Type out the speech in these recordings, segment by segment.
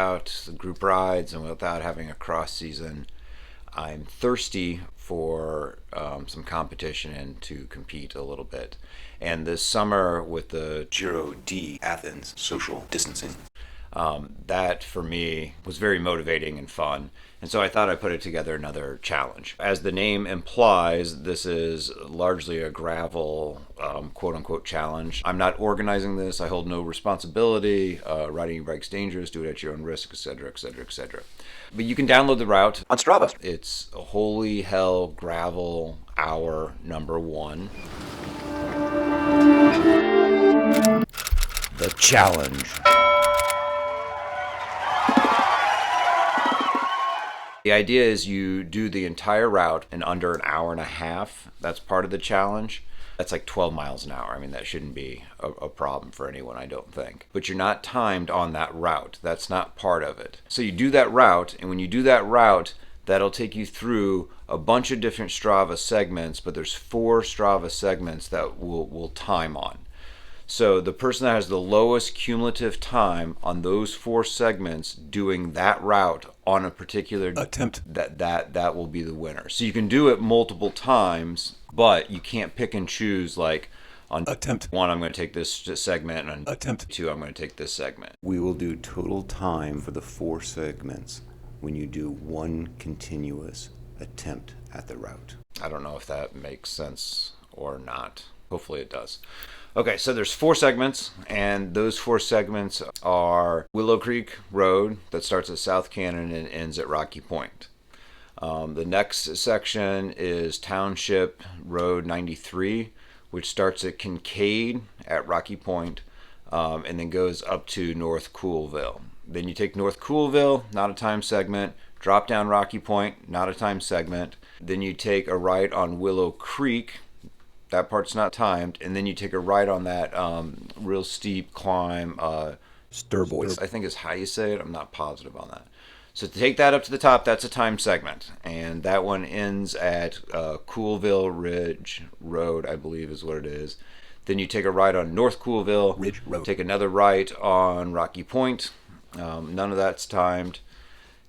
without group rides and without having a cross season, I'm thirsty for some competition and to compete a little bit. And this summer with the Giro D Athens social distancing. that for me was very motivating and fun. And so I thought I'd put it together another challenge. As the name implies, this is largely a gravel quote unquote challenge. I'm not organizing this. I hold no responsibility. Riding your bike's dangerous. Do it at your own risk, etc., etc., etc. But you can download the route On Strava. It's Holy Hell Gravel Hour number 1. The challenge. The idea is you do the entire route in under an hour and a half. That's part of the challenge. That's like 12 miles an hour. I mean, that shouldn't be a problem for anyone, I don't think. But you're not timed on that route. That's not part of it. So you do that route, and when you do that route, that'll take you through a bunch of different Strava segments, but there's 4 Strava segments that will time on. So the person that has the lowest cumulative time on those 4 segments doing that route on a particular Attempt. that will be the winner. So you can do it multiple times, but you can't pick and choose like on Attempt. 1 I'm going to take this segment, and on Attempt. 2 I'm going to take this segment. We will do total time for the 4 segments when you do 1 continuous attempt at the route. I don't know if that makes sense or not. Hopefully it does. Okay, so there's 4 segments, and those 4 segments are Willow Creek Rd that starts at South Cannon and ends at Rocky Point. The next section is Township Road 93, which starts at Kincade at Rocky Point, and then goes up to North Coolville. Then you take North Coolville, not a time segment, drop down Rocky Point, not a time segment. Then you take a right on Willow Creek. That part's not timed, and then you take a right on that real steep climb. Sturbois. I think is how you say it. I'm not positive on that. So to take that up to the top, that's a time segment, and that one ends at Coolville Ridge Rd, I believe is what it is. Then you take a right on North Coolville Ridge Road. Take another right on Rocky Point. None of that's timed.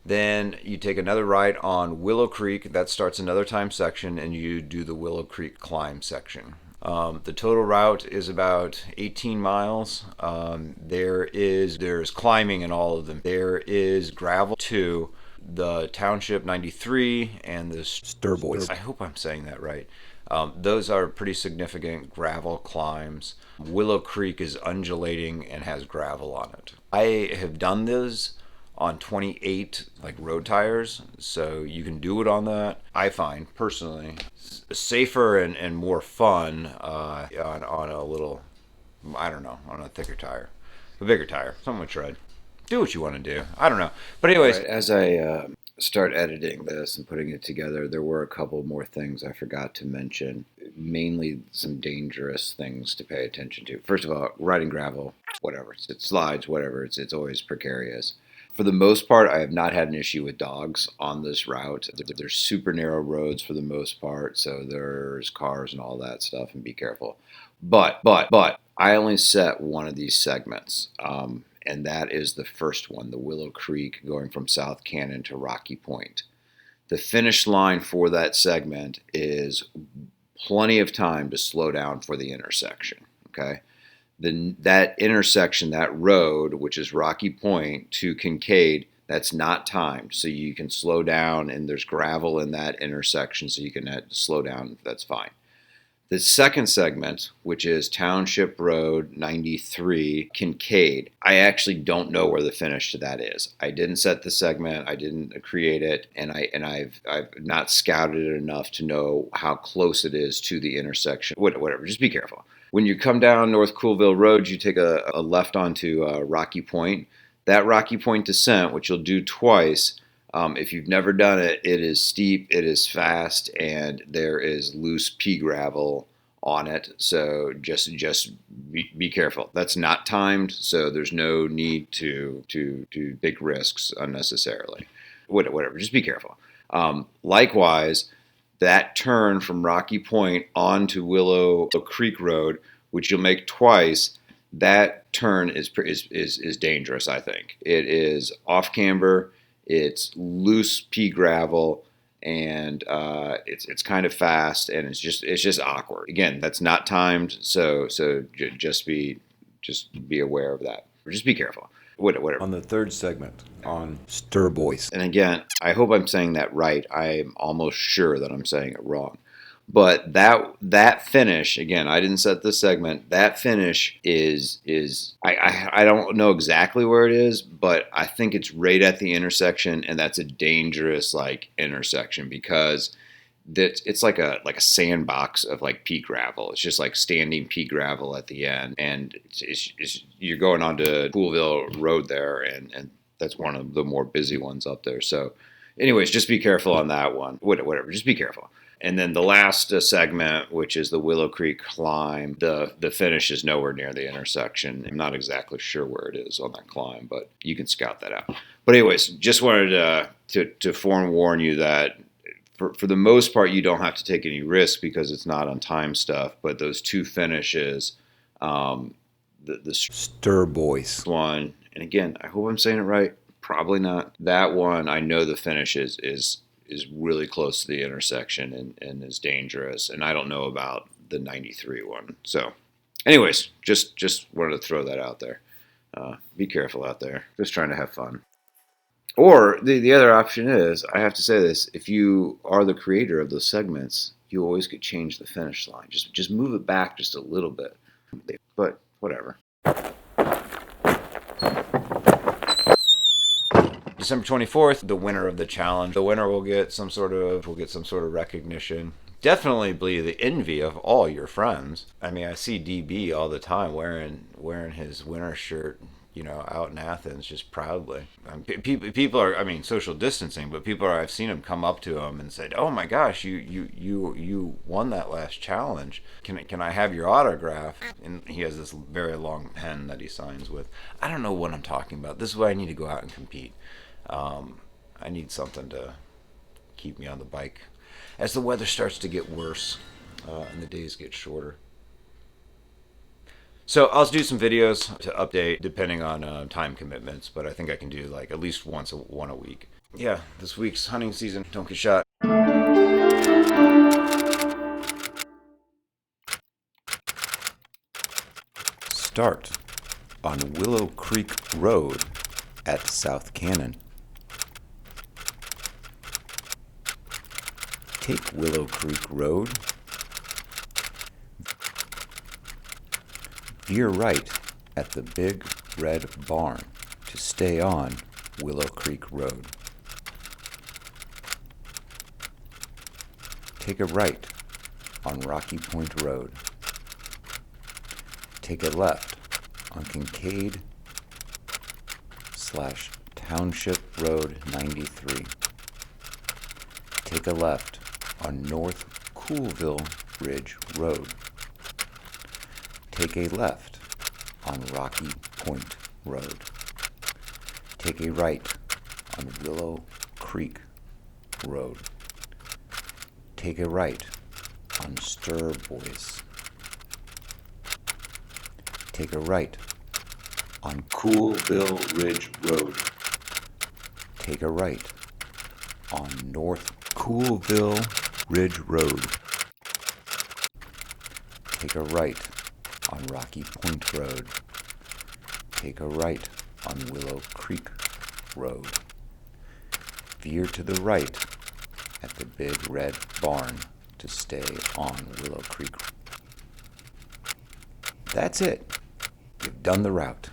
Then you take another right on Willow Creek. That starts another time section, and you do the Willow Creek climb section. The total route is about 18 miles. There's climbing in all of them. There is gravel too. The Township 93 and the Sturbois. I hope I'm saying that right. Those are pretty significant gravel climbs. Willow Creek is undulating and has gravel on it. I have done this on 28 like road tires, so you can do it on that. I find personally safer and more fun on a little, I don't know, on a thicker tire, a bigger tire, something with tread. Do what you want to do. I don't know, but anyways, Right, as I start editing this and putting it together, there were a couple more things I forgot to mention, mainly some dangerous things to pay attention to. First of all, riding gravel, whatever, it slides, whatever, it's always precarious. For the most part, I have not had an issue with dogs on this route. There's super narrow roads for the most part, so there's cars and all that stuff, and be careful. But I only set one of these segments, and that is the first one, the Willow Creek going from South Cannon to Rocky Point. The finish line for that segment is plenty of time to slow down for the intersection, okay? That intersection, that road, which is Rocky Point to Kincade, that's not timed. So you can slow down, and there's gravel in that intersection, so you can slow down. That's fine. The second segment, which is Township Road 93, Kincade, I actually don't know where the finish to that is. I didn't set the segment, I didn't create it, and I've not scouted it enough to know how close it is to the intersection. Whatever, just be careful. When you come down North Coolville Road, you take a left onto Rocky Point. That Rocky Point descent, which you'll do twice, if you've never done it, it is steep, it is fast, and there is loose pea gravel on it. So just be careful. That's not timed, so there's no need to take risks unnecessarily. Whatever, just be careful. Likewise, that turn from Rocky Point onto Willow Creek Road, which you'll make twice, that turn is dangerous. I think it is off camber. It's loose pea gravel, and it's kind of fast, and it's just awkward. Again, that's not timed, so just be aware of that. Just be careful. Whatever. On the third segment, on Sturbois. And again, I hope I'm saying that right. I'm almost sure that I'm saying it wrong. But that finish, again, I didn't set this segment. That finish is I don't know exactly where it is, but I think it's right at the intersection, and that's a dangerous like intersection because it's like a sandbox of like pea gravel. It's just like standing pea gravel at the end, and you're going onto Coolville Road there, and that's one of the more busy ones up there. So, anyways, just be careful on that one. Whatever, just be careful. And then the last segment, which is the Willow Creek climb, the finish is nowhere near the intersection. I'm not exactly sure where it is on that climb, but you can scout that out. But anyways, just wanted to forewarn you that for the most part, you don't have to take any risk because it's not on time stuff. But those two finishes, the Sturbois one, and again, I hope I'm saying it right. Probably not. That one, I know the finish is really close to the intersection and is dangerous. And I don't know about the 93 one. So anyways, just wanted to throw that out there. Be careful out there. Just trying to have fun. Or the other option is, I have to say this, if you are the creator of those segments, you always could change the finish line. Just move it back just a little bit. But whatever. December 24th, the winner of the challenge. The winner will get some sort of recognition. Definitely be the envy of all your friends. I mean, I see DB all the time wearing his winter shirt, out in Athens, just proudly. People are, social distancing, but I've seen him come up to him and said, "Oh my gosh, you won that last challenge. Can I have your autograph?" And he has this very long pen that he signs with. I don't know what I'm talking about. This is why I need to go out and compete. I need something to keep me on the bike as the weather starts to get worse and the days get shorter. So I'll do some videos to update depending on time commitments, but I think I can do like at least one a week. Yeah, this week's hunting season. Don't get shot. Start on Willow Creek Road at South Cannon. Take Willow Creek Road. Veer right at the Big Red Barn to stay on Willow Creek Road. Take a right on Rocky Point Road. Take a left on Kincade / Township Road 93. Take a left on North Coolville Ridge Road. Take a left on Rocky Point Road. Take a right on Willow Creek Road. Take a right on Sturbois. Take a right on Coolville Ridge Rd. Take a right on North Coolville Ridge Road. Take a right on Rocky Point Road. Take a right on Willow Creek Road. Veer to the right at the Big Red Barn to stay on Willow Creek. That's it. You've done the route.